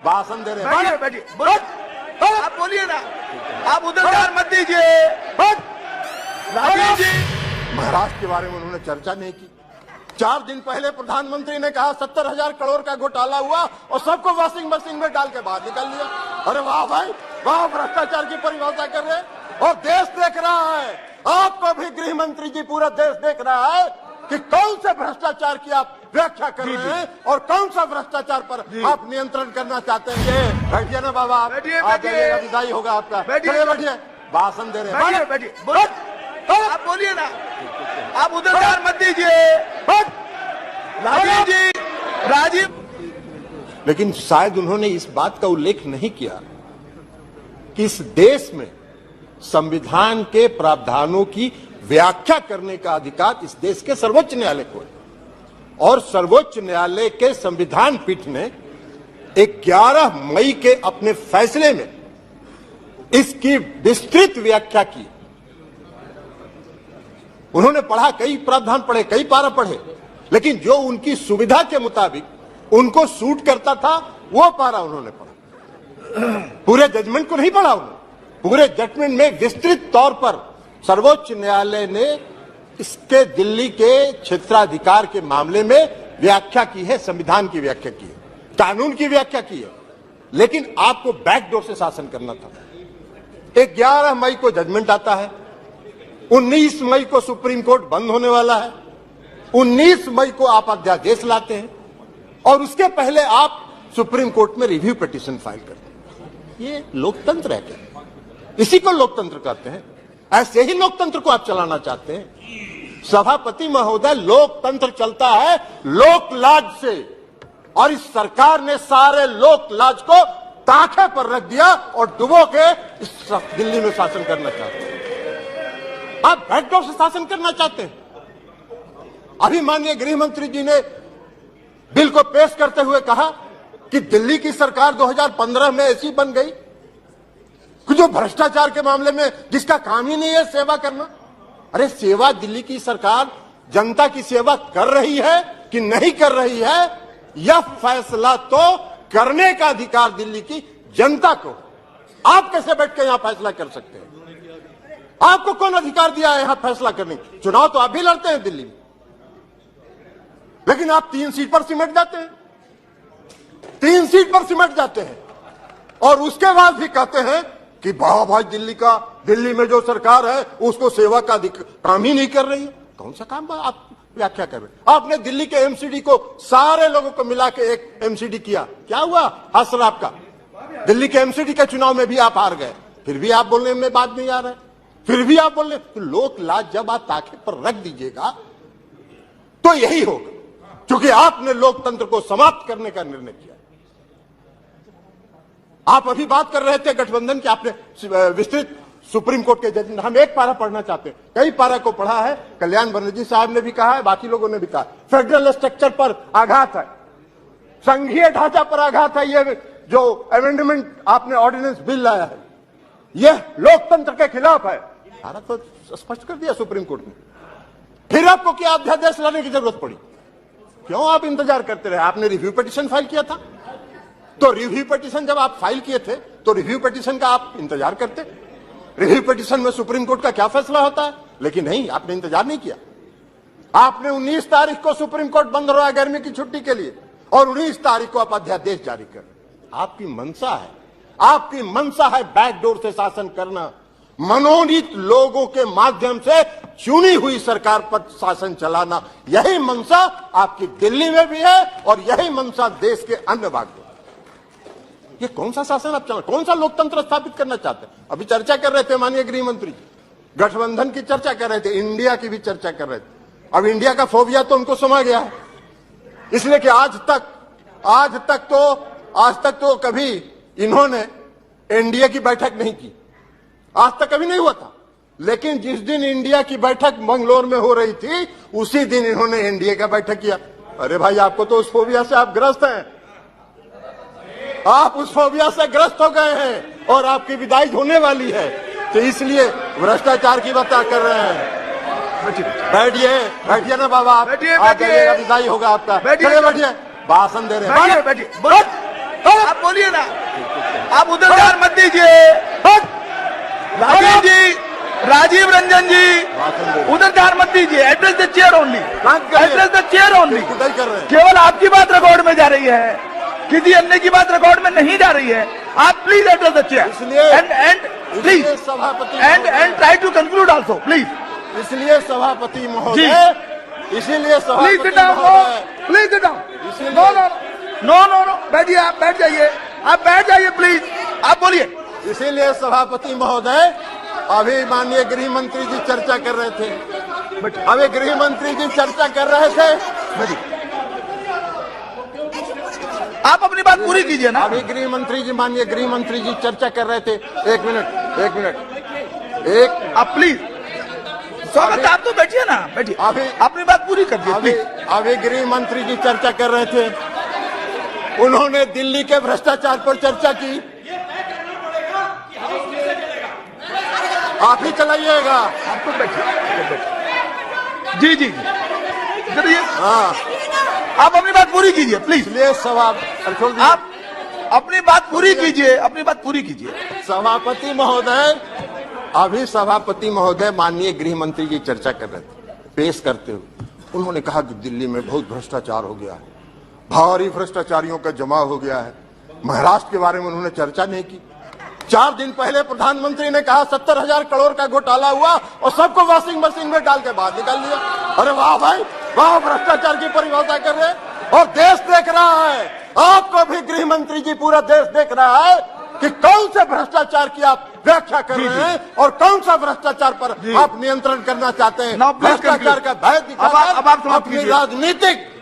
भाषण दे रहे हैं। बैठिए बैठिए, बोलिए, आप बोलिए ना, आप उधर ध्यान मत दीजिए। राजीव जी, महाराष्ट्र के बारे में उन्होंने चर्चा नहीं की। 4 दिन पहले प्रधानमंत्री ने कहा 70,000 करोड़ का घोटाला हुआ और सबको वॉशिंग मशीन में डाल के बाहर निकाल लिया। अरे वाह भाई वाह, भ्रष्टाचार की परिभाषा कर रहे हैं और देश देख रहा है। आपको भी गृह मंत्री जी, पूरा देश देख रहा है कि कौन से भ्रष्टाचार की आप व्याख्या कर रहे हैं और कौन सा भ्रष्टाचार पर आप नियंत्रण करना चाहते हैं। बैठिए ना बाबा, आप बैठिए, आ बैठिए। जाइएगा, विदाई होगा आपका। बैठिए। चलिए बैठिए, भाषण दे रहे हैं। बैठिए बैठिए, बोलिए, आप बोलिए ना, आप उधर ध्यान मत दीजिए। राजीव जी, राजीव, लेकिन शायद उन्होंने इस बात का उल्लेख नहीं किया कि इस देश में संविधान के प्रावधानों की व्याख्या करने का अधिकार इस देश के सर्वोच्च न्यायालय को है और सर्वोच्च न्यायालय के संविधान पीठ ने 11 मई के अपने फैसले में इसकी विस्तृत व्याख्या की। उन्होंने पढ़ा, कई प्रावधान पढ़े, कई पारा पढ़े, लेकिन जो उनकी सुविधा के मुताबिक उनको सूट करता था वो पारा उन्होंने पढ़ा। पूरे जजमेंट को नहीं पढ़ा उन्होंने। पूरे जजमेंट में विस्तृत तौर पर सर्वोच्च न्यायालय ने इसके दिल्ली के क्षेत्राधिकार के मामले में व्याख्या की है, संविधान की व्याख्या की है, कानून की व्याख्या की है। लेकिन आपको बैकडोर से शासन करना था। 11 मई को जजमेंट आता है, 19 मई को सुप्रीम कोर्ट बंद होने वाला है, 19 मई को आप अध्यादेश लाते हैं और उसके पहले आप सुप्रीम कोर्ट में रिव्यू पिटीशन फाइल करते हैं। ये लोकतंत्र है क्या? इसी को लोकतंत्र कहते हैं। ऐसे ही लोकतंत्र को आप चलाना चाहते हैं। सभापति महोदय, लोकतंत्र चलता है लोकलाज से और इस सरकार ने सारे लोकलाज को ताखे पर रख दिया और डुबो के इस दिल्ली में शासन करना चाहते हैं। आप बैकडोर से शासन करना चाहते हैं। अभी माननीय गृह मंत्री जी ने बिल को पेश करते हुए कहा कि दिल्ली की सरकार 2015 में ऐसी बन गई कि जो भ्रष्टाचार के मामले में जिसका काम ही नहीं है सेवा करना। अरे सेवा दिल्ली की सरकार जनता की सेवा कर रही है कि नहीं कर रही है, यह फैसला तो करने का अधिकार दिल्ली की जनता को। आप कैसे बैठ के यहां फैसला कर सकते हैं? आपको कौन अधिकार दिया है यहां फैसला करने? चुनाव तो आप भी लड़ते हैं दिल्ली में, लेकिन आप 3 सीट पर सिमट जाते हैं, 3 सीट पर सिमट जाते हैं और उसके बाद भी कहते हैं कि वाह भाई दिल्ली में जो सरकार है उसको सेवा का काम ही नहीं कर रही है। कौन सा काम आप व्याख्या कर रहे हैं? आपने दिल्ली के एमसीडी को सारे लोगों को मिला के एक एमसीडी किया, क्या हुआ? हसर आपका दिल्ली के एमसीडी के चुनाव में भी आप हार गए, फिर भी आप बोलने में बात नहीं आ रहा है, फिर भी आप बोल रहे। तो लोक लाज जब आप ताखे पर रख दीजिएगा तो यही होगा, क्योंकि आपने लोकतंत्र को समाप्त करने का निर्णय किया। आप अभी बात कर रहे थे गठबंधन की, आपने विस्तृत सुप्रीम कोर्ट के जजमेंट, हम एक पारा पढ़ना चाहते हैं, कई पारा को पढ़ा है। कल्याण बनर्जी साहब ने भी कहा है, बाकी लोगों ने भी कहा, फेडरल स्ट्रक्चर पर आघात है, संघीय ढांचा पर आघात है। ये जो अमेंडमेंट आपने ऑर्डिनेंस बिल लाया है यह लोकतंत्र के खिलाफ है। सारा तो स्पष्ट कर दिया सुप्रीम कोर्ट ने। फिर आपको क्या अध्यादेश लाने की जरूरत पड़ी? क्यों आप इंतजार करते रहे? आपने रिव्यू पिटीशन फाइल किया था, तो रिव्यू पिटीशन जब आप फाइल किए थे तो रिव्यू पिटीशन का आप इंतजार करते। रिव्यू पिटीशन में सुप्रीम कोर्ट का क्या फैसला होता है, लेकिन नहीं, आपने इंतजार नहीं किया। आपने 19 तारीख को सुप्रीम कोर्ट बंद हो रहा है गर्मी की छुट्टी के लिए और 19 तारीख को आप अध्यादेश जारी कर। आपकी मंशा है, आपकी मंशा है बैकडोर से शासन करना, मनोनीत लोगों के माध्यम से चुनी हुई सरकार पर शासन चलाना। यही मंशा आपकी दिल्ली में भी है और यही मंशा देश के अन्य भाग में। ये कौन सा शासन आप चला, कौन सा लोकतंत्र स्थापित करना चाहते हैं? अभी चर्चा कर रहे थे माननीय गृह मंत्री, गठबंधन की चर्चा कर रहे थे, इंडिया की भी चर्चा कर रहे थे। अब इंडिया का फोबिया तो उनको समा गया है, इसलिए कि आज तक तो कभी इन्होंने एनडीए की बैठक नहीं की, आज तक कभी नहीं हुआ था। लेकिन जिस दिन इंडिया की बैठक मंगलोर में हो रही थी उसी दिन इन्होंने एनडीए का बैठक किया। अरे भाई, आपको तो उस फोबिया से आप ग्रस्त हैं, आप उस फोबिया से ग्रस्त हो गए हैं और आपकी विदाई होने वाली है, तो इसलिए भ्रष्टाचार की बात कर रहे हैं। बैठिए ना बाबा, आप आ जाइएगा, विदाई होगा आपका। चलिए बैठिए, भाषण दे रहे हैं। बैठिए बैठिए, बोलिए, आप बोलिए ना, आप उधर ध्यान मत दीजिए। राजीव जी, राजीव रंजन जी, उधर ध्यान मत दीजिए। Address the chair only, address the chair only. खुदाई कर रहे हैं। केवल आपकी बात रिकॉर्ड में जा रही है, किसी अन्य की बात रिकॉर्ड में नहीं जा रही है। आप प्लीज एड्रेस द चेयर इसलिए एंड प्लीज इसलिए सभापति and try to conclude also please. इसलिए सभापति महोदय, इसीलिए प्लीज सभापति सिट डाउन, महोदय, प्लीज सिट डाउन। इसीलिए- no no no no no, बैठिए, आप बैठ जाइए, आप बैठ जाइए प्लीज, आप बोलिए। इसीलिए सभापति महोदय, अभी माननीय गृह मंत्री जी चर्चा कर रहे थे, अभी गृह मंत्री जी चर्चा कर रहे थे, आप अपनी बात पूरी कीजिए ना। अभी गृह मंत्री जी, माननीय गृह मंत्री जी चर्चा कर रहे थे। एक मिनट, आप प्लीज, स्वागत, आप तो बैठिए ना, बैठिए, अभी अपनी बात पूरी कर अभी दीजिए। अभी गृह मंत्री जी चर्चा कर रहे थे, उन्होंने दिल्ली के भ्रष्टाचार पर चर्चा की। आप ही चलाइएगा। आप तो बैठिए, जी जी जी, चलिए, हाँ, आप अपनी बात पूरी कीजिए प्लीज। इसलिए आप अपनी बात पूरी कीजिए, अपनी बात पूरी कीजिए। सभापति महोदय, अभी सभापति महोदय माननीय गृह मंत्री जी चर्चा कर रहे थे, पेश करते हुए उन्होंने कहा कि दिल्ली में बहुत भ्रष्टाचार हो गया है, भारी भ्रष्टाचारियों का जमाव हो गया है। महाराष्ट्र के बारे में उन्होंने चर्चा नहीं की। 4 दिन पहले प्रधानमंत्री ने कहा 70,000 करोड़ का घोटाला हुआ और सबको वॉशिंग मशीन में डाल के बाहर निकाल दिया। अरे वाह भाई वाह, भ्रष्टाचार की परिभाषा कर रहे हैं और देश देख रहा है। आपको भी गृह मंत्री जी, पूरा देश देख रहा है कि कौन से भ्रष्टाचार की आप व्याख्या कर रहे हैं और कौन सा भ्रष्टाचार पर आप नियंत्रण करना चाहते हैं। भ्रष्टाचार का भय दिखाकर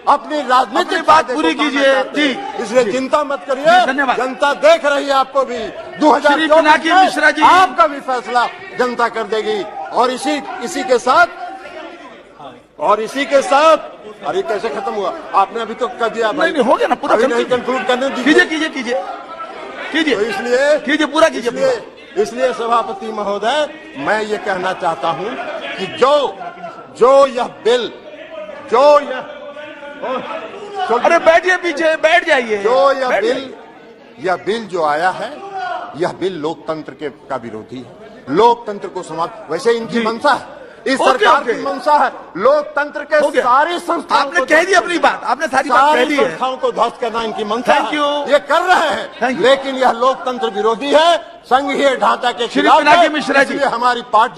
अपनी राजनीतिक बात पूरी कीजिए जी। इसलिए चिंता मत करिए, धन्यवाद। जनता देख रही है आपको भी। श्री 2024 पिनाकी मिश्रा जी, में आपका भी फैसला जनता कर देगी। और इसी के साथ अरे कैसे खत्म हुआ? आपने अभी तो कर दिया भाई। नहीं, हो गया ना पूरा, अभी नहीं कंक्लूड करने दीजिए। कीजिए कीजिए कीजिए कीजिए, तो इसलिए कीजिए, पूरा कीजिए। इसलिए सभापति महोदय, मैं ये कहना चाहता हूं कि जो यह बिल, अरे बैठिए पीछे, बैठ जाइए। यह बिल जो आया है, यह बिल लोकतंत्र का विरोधी है। लोकतंत्र को समाप्त, वैसे इनकी मंशा है, इस सरकार की मंशा है लोकतंत्र के सारी संस्थाओं, आपने कह दी अपनी बात, आपने सारी बात कह दी है। संस्थाओं को ध्वस्त करना इनकी मंशा है। Thank you. ये कर रहे हैं, लेकिन यह लोकतंत्र विरोधी है, संघीय ढांचा के श्री खिलाफ पिनाकी है। मिश्रा जी, इसलिए हमारी पार्टी